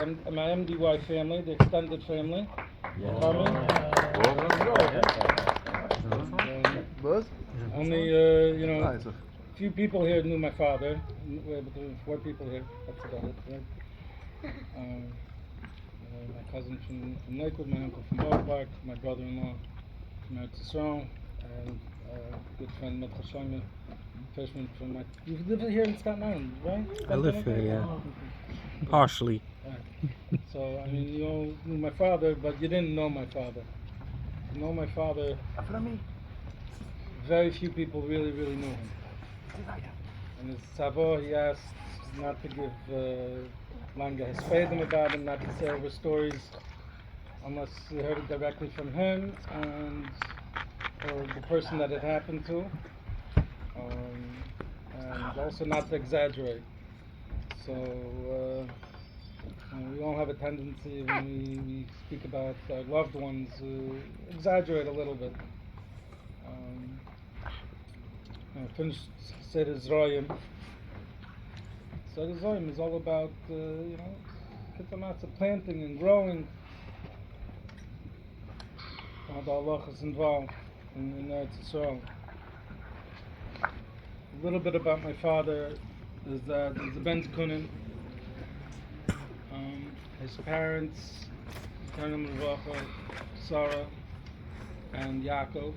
my MDY family, the extended family. Coming. Only, a few people here knew my father. Between 4 people here. That's about it, right? My cousin from Lakewood, my uncle from Ballpark, my brother-in-law from Eretz Yisrael, and good friend Met Chashoyme, freshman from my... You live here in Staten Island, right? I live here, yeah. Partially. Right. So, I mean, you all knew my father, but you didn't know my father. To know my father, very few people really knew him. And his Savo, he asked not to give Langa his fathom about him, not to say over stories unless you heard it directly from him and or the person that it happened to, and also not to exaggerate. So we all have a tendency when we speak about our loved ones to exaggerate a little bit. Finished Seder Zroyim. Seder Zroyim is all about planting and growing. All the halachas involved in Eretz Yisrael. A little bit about my father is that he's a Ben Kunin. His parents, Sarah and Ya'akov,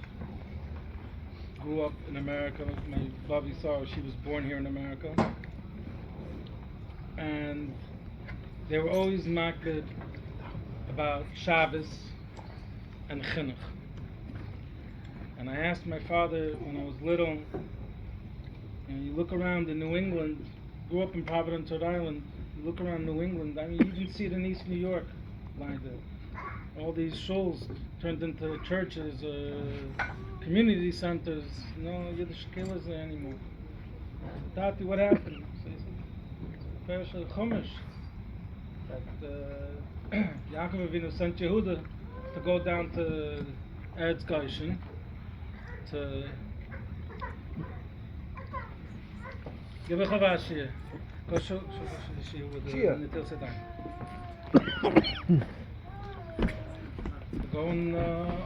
grew up in America. My Babi Sarah, she was born here in America. And they were always makbid about Shabbos and Chinuch. And I asked my father when I was little, you look around in New England, grew up in Providence, Rhode Island, you look around New England, I mean, you even see it in East New York, like that. All these shuls turned into churches, community centers, no Yiddish killers there anymore. Tati, what happened? So he said, it's a Chumash, that Ya'akov Avinu sent Yehuda to go down to Eretz Goshen to give a chavashiyah. Go show the with the Nitil Sedan. Go and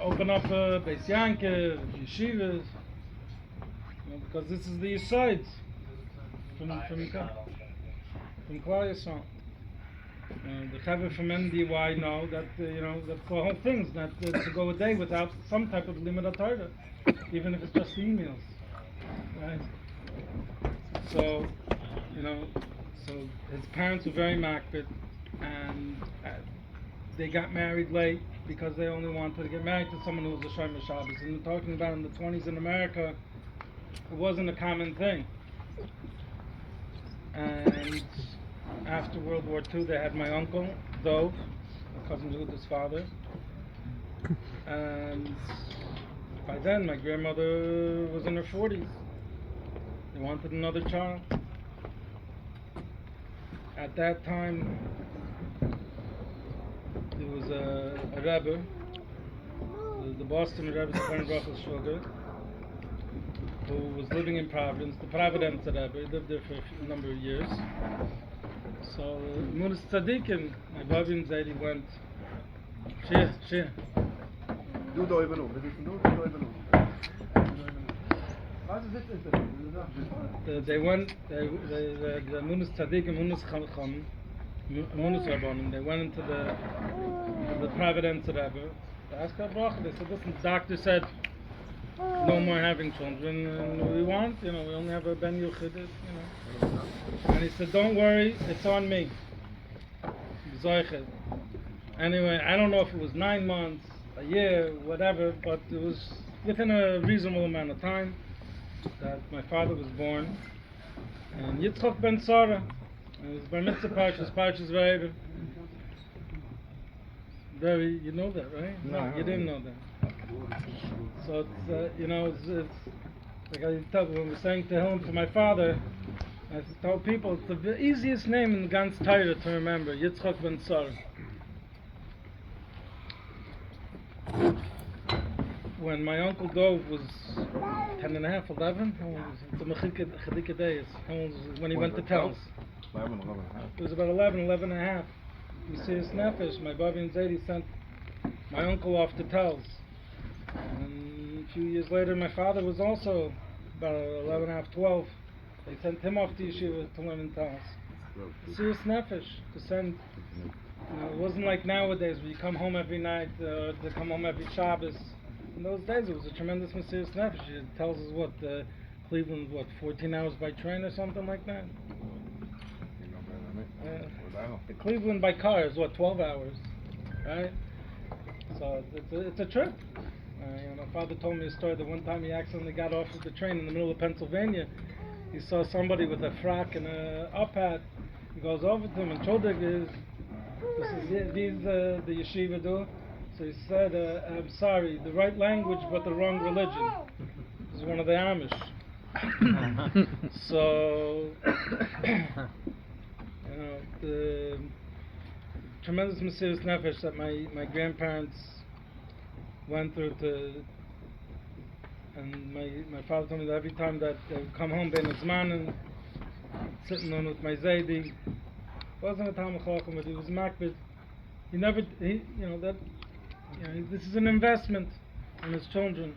open up Beis Yankov, yeshivas, because this is the east side from Klal Yisrael. The Chaver from MDY know that that for whole things not to go a day without some type of limit Torah, even if it's just emails, right? So so his parents were very makbid, and they got married late because they only wanted to get married to someone who was a Shomer Shabbos. And we're talking about in the 20s in America, it wasn't a common thing. And after World War II, they had my uncle, Dov, my cousin Yehuda's father. And by then, my grandmother was in her 40s. They wanted another child. At that time, there was a Rebbe, the Boston Rebbe, who was living in Providence, the Providence Rebbe. He lived there for a number of years. So, Munis Tzadikim, my Babim said he went, Shia. Du da even over. They went, the Munis Tzadikim, Munis Chacham, Munis Rabbanim, they went into the Providence Rebbe to ask a bracha. They said, listen, the doctor said no more having children, and we want, we only have a Ben Yuchid, And he said, don't worry, it's on me. Anyway, I don't know if it was 9 months, a year, whatever, but it was within a reasonable amount of time that my father was born. And Yitzchak ben Sarah, and his bar mitzvah parshas Vayera. Very, you know that, right? No, you didn't know that. So it's like I tell when we're saying Tehillim for my father, I tell people it's the easiest name in Gans Torah to remember, Yitzchak ben Sarah. When my uncle Dov was 10 and a half, 11, how old was he? The Chadika days. How old was he when he went to Tells? 11. It was about 11 and a half. Mesiras Nefesh, my Bobby and Zadie sent my uncle off to Telz. And a few years later, my father was also about 11 and a half, 12. They sent him off to yeshiva to learn in Telz. Mesiras Nefesh, to send. It wasn't like nowadays where you come home every night, to come home every Shabbos. In those days, it was a tremendous Mesiras Nefesh. It tells us what Cleveland, 14 hours by train or something like that. The Cleveland by car is 12 hours, right? So it's a trip. My father told me a story that one time he accidentally got off of the train in the middle of Pennsylvania. He saw somebody with a frock and a up hat. He goes over to him and Chodik is the yeshiva do. So he said, I'm sorry, the right language but the wrong religion. He's one of the Amish. So, the tremendous Mesiras Nefesh that my grandparents went through and my father told me that every time that they would come home, Ben Azman and sitting on with my Zadie, wasn't a Talmud Chacham, but he was makbid. This is an investment in his children.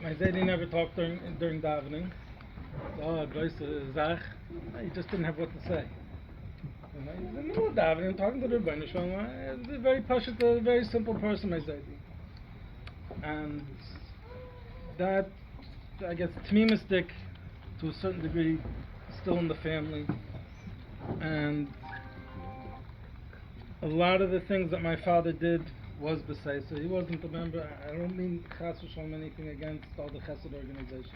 My Zadie never talked during davening. He just didn't have what to say. He's in the middle of davening, talking to the Rebbeinu Shalom. He's a very pashut, a very simple person, my Zadie. And that, I guess, tmimistic to a certain degree, still in the family. And a lot of the things that my father did was b'sei. So he wasn't a member. I don't mean chas v'shalom anything against all the chesed organizations.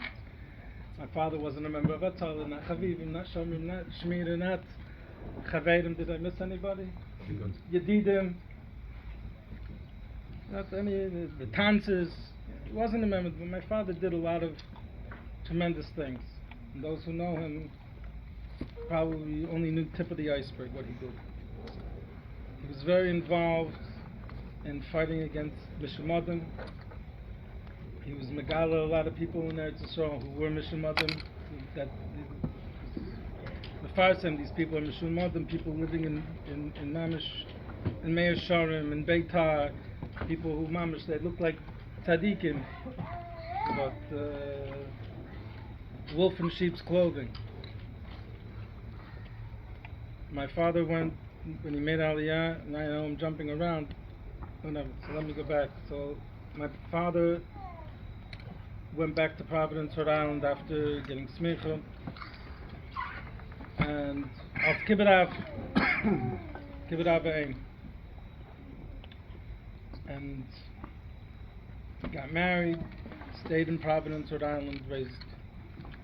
My father wasn't a member of Atzal, not Chavivim, not Shomrim, not Shmira, not Chavedim. Did I miss anybody? Yedidim. Not any of the Tanzes. He wasn't a member, but my father did a lot of tremendous things. And those who know him probably only knew the tip of the iceberg what he did. He was very involved in fighting against Mishumadim. He was Megala, a lot of people in Eretz Yisrael who were Mishumadim. That the Farsim, these people are Mishumadim, people living in Mamish, in Meir Sharim, in Beitar, people who Mamish, they look like tzaddikim, but wolf in sheep's clothing. My father went, when he made Aliyah, and I know I'm jumping around, so let me go back. So my father went back to Providence, Rhode Island after getting smicha, and of Kibbutz Aim, and got married, stayed in Providence, Rhode Island, raised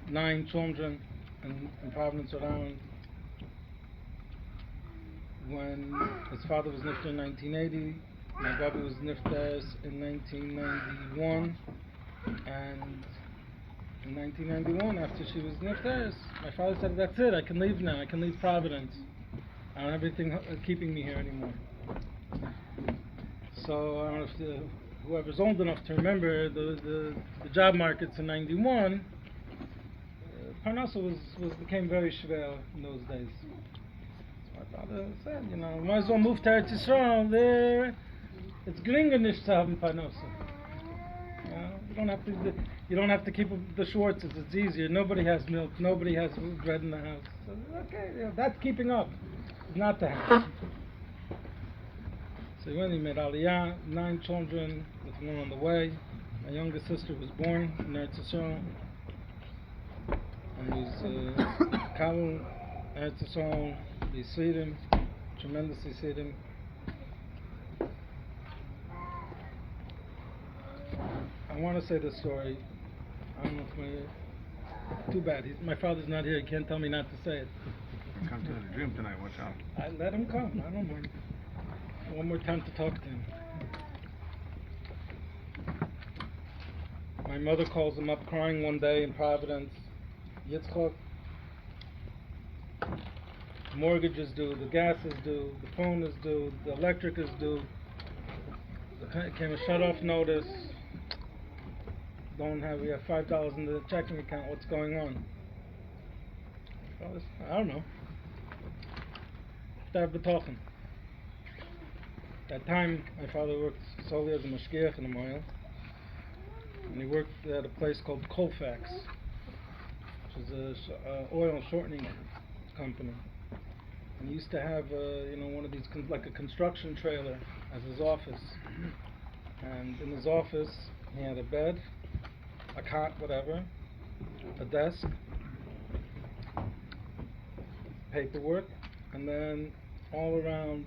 9 children in Providence, Rhode Island. When his father was nifter in 1980, my brother was nifter in 1991, and in 1991, after she was nifter, my father said, "That's it. I can leave now. I can leave Providence. I don't have anything keeping me here anymore." So I don't know if whoever's old enough to remember the job markets in '91. Parnassa became very schwer in those days. My father said, might as well move to Eretz Yisrael. There, it's geringer nicht to have Parnassa. You don't have to keep up the Schwartzes. It's easier. Nobody has milk. Nobody has bread in the house. So, okay, that's keeping up. It's not to have. So when he made Aliyah, 9 children, with one on the way. My youngest sister was born in Eretz Yisrael. And he's Kabul, Eretz Yisrael, the Yisidim, tremendous Yisidim. I want to say this story. I don't know if too bad. My father's not here. He can't tell me not to say it. Come to the dream tonight. Watch out. I let him come. I don't mind. One more time to talk to him. My mother calls him up crying one day in Providence. Yitzchak, the mortgage is due, the gas is due, the phone is due, the electric is due. There came a shut-off notice. we have $5 in the checking account, what's going on? I don't know. Have betochen. That time, my father worked solely as a mashgiach in a mile, and he worked at a place called Colfax, which is a oil shortening company. And he used to have, one of these like a construction trailer as his office. And in his office, he had a bed, a cot, whatever, a desk, paperwork, and then all around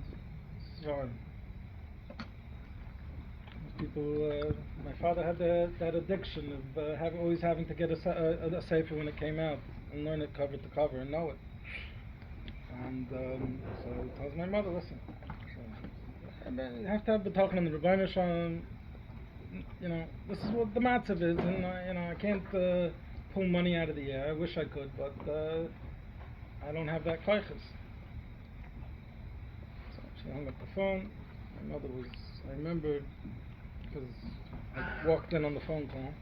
Svarim. People, my father had that addiction of always having to get a sefer when it came out and learn it cover to cover and know it. And so he tells my mother, listen, you have to have the token on the Rebbeinu Shalom. This is what the matzav is, and I can't pull money out of the air. I wish I could, but I don't have that koiches. So she hung up the phone. My mother was, I remember, because I walked in on the phone call,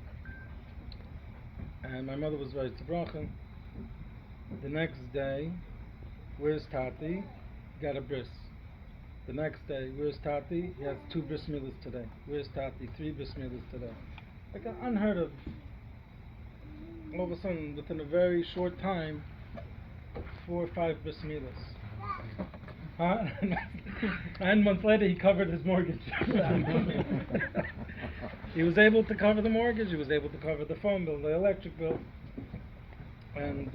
and my mother was very tzibrochen. The next day, where's Tati? Got a bris. The next day, where's Tati? He has 2 bris milas today. Where's Tati? 3 bris milas today. Like unheard of. All of a sudden, within a very short time, 4 or 5 bris milas. 9 months later, he covered his mortgage. He was able to cover the mortgage. He was able to cover the phone bill, the electric bill, and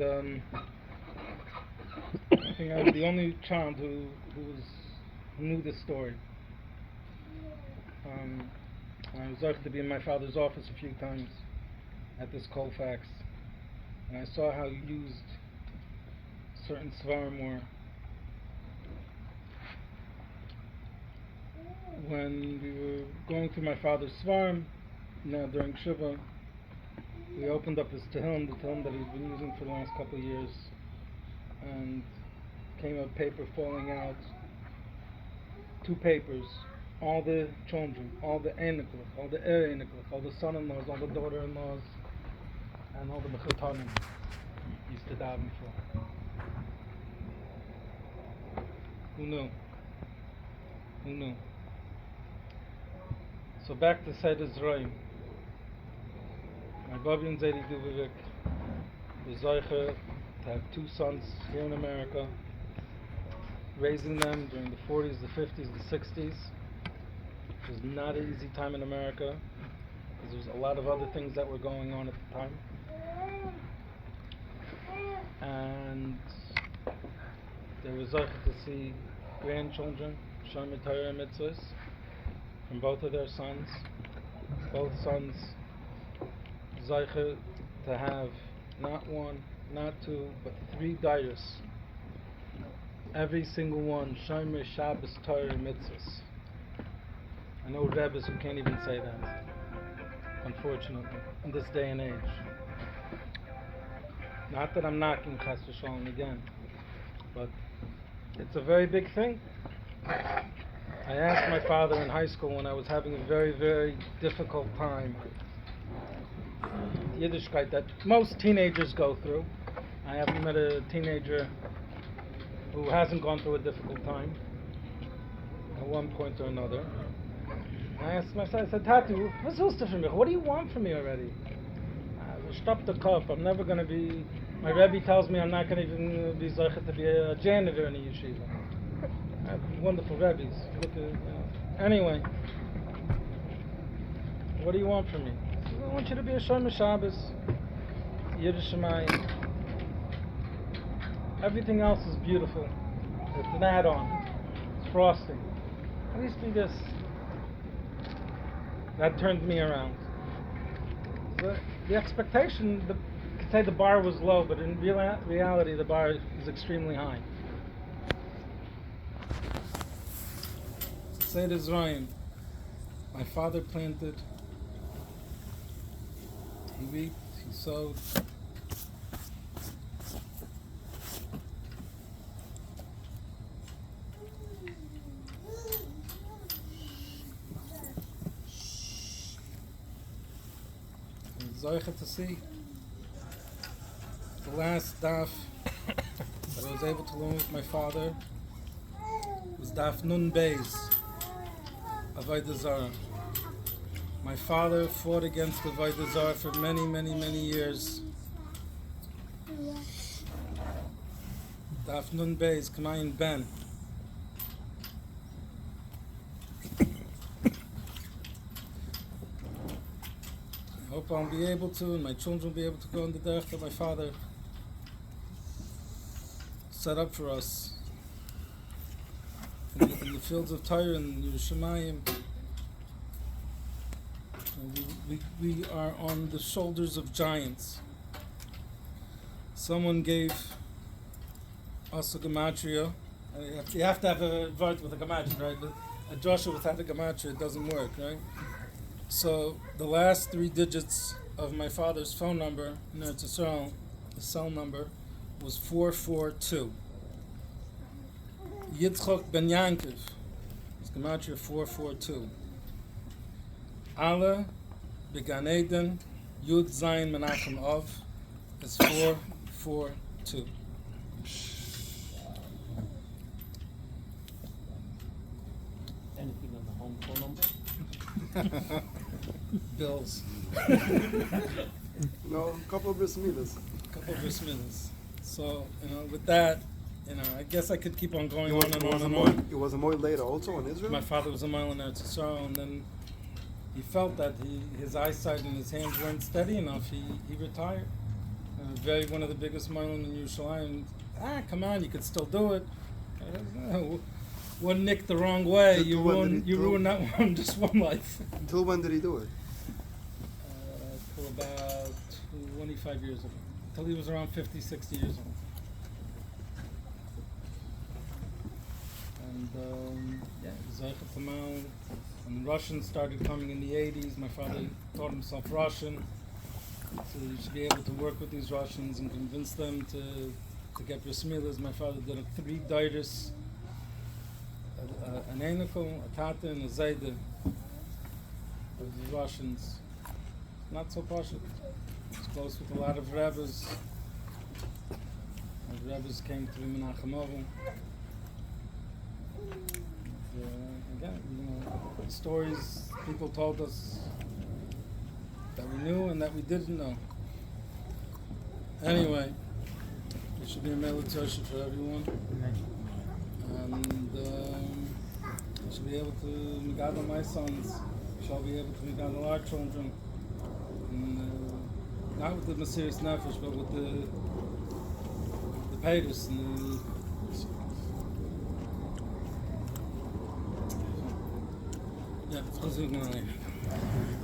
I think I was the only child who knew this story. I was lucky to be in my father's office a few times at this Colfax, and I saw how he used certain svarim more. When we were going through my father's svarim, during Shiva, we opened up his Tehillim, the Tehillim that he's been using for the last couple of years, and came a paper falling out, 2 papers, all the children, all the Einiklach, all the Einiklach, all the son-in-laws, all the daughter-in-laws, and all the Mechutanim used to daven for. Who knew? Who knew? So back to Seder Zroim. My Babi and Zedi Dubovik was Zeicher to have 2 sons here in America, raising them during the 40s, the 50s, the 60s, which was not an easy time in America, because there was a lot of other things that were going on at the time. And they were Zeicher to see grandchildren, Shomer Torah and Mitzvahs, from both of their sons. Both sons Zeicher to have not 1, not 2, but 3 dayas. Every single one, Shomer, Shabbos, Torah, and Mitzvahs. I know Rebbes who can't even say that, unfortunately, in this day and age. Not that I'm knocking Chas v'Shalom again, but it's a very big thing. I asked my father in high school when I was having a very, very difficult time, Yiddishkeit that most teenagers go through. I haven't met a teenager who hasn't gone through a difficult time at one point or another. I asked my son, I said, Tati, what do you want from me already? Stop the cup. I'm never going to be, my Rebbe tells me I'm not going to even be Zeicher to be a janitor in a yeshiva. I have wonderful Rebbes. Look at, Anyway, what do you want from me? I said, I want you to be a Shomer Shabbos, Yiddish Shemayim. Everything else is beautiful. It's an add-on. It's frosting. At least be this. That turned me around. So the expectation, you could say the bar was low, but in reality the bar is extremely high. Seder Zroim. My father planted, he reaped, he sowed. zoiche to see. The last daf that I was able to learn with my father was daf Nun Beis, Avodah Zarah. My father fought against Avodah Zarah for many, many, many years. Daf Nun Beis, Kamayin Ben. I hope I'll be able to, and my children will be able to go in the derech that my father set up for us in the fields of Torah and Yerushalayim. We are on the shoulders of giants. Someone gave us a gematria. You have to have a word with a gematria, right? But a drasha without a gematria, it doesn't work, right? So the last 3 digits of my father's phone number in Eretz Yisrael, the cell number, was 442. Yitzchak ben Yaakov, it's gematria 442. Allah began Eden, Yud Zayin Menachem Av, is 442. Anything on the home phone number? Bills. No, a couple of bris milas. Couple of bris milas. So, with that, I guess I could keep on going on and on and on. It was a more later also in Israel? My father was a mile in Eretz Yisrael, and then he felt that his eyesight and his hands weren't steady enough. He retired. One of the biggest milim in Yerushalayim. Come on, you could still do it. One nick the wrong way, you ruin that one, just one life. Until when did he do it? For about 25 years ago. Until he was around 50, 60 years old. And Zeichet Tamal, when Russians started coming in the 80s, my father taught himself Russian. So you should be able to work with these Russians and convince them to get bris milas. My father did 3 daughters, an Einikel, a Tata, and a Zayda of the Russians. Not so posh. It's close with a lot of Rebbes. The Rebbes came to Menachem Avram. Again, stories people told us that we knew and that we didn't know. Anyway, it should be a meditation for everyone. And I should be able to megadol my sons. Shall be able to megadol our children. And, not with the Mesiris Nefesh, but with the Peiros and the... Yeah, it's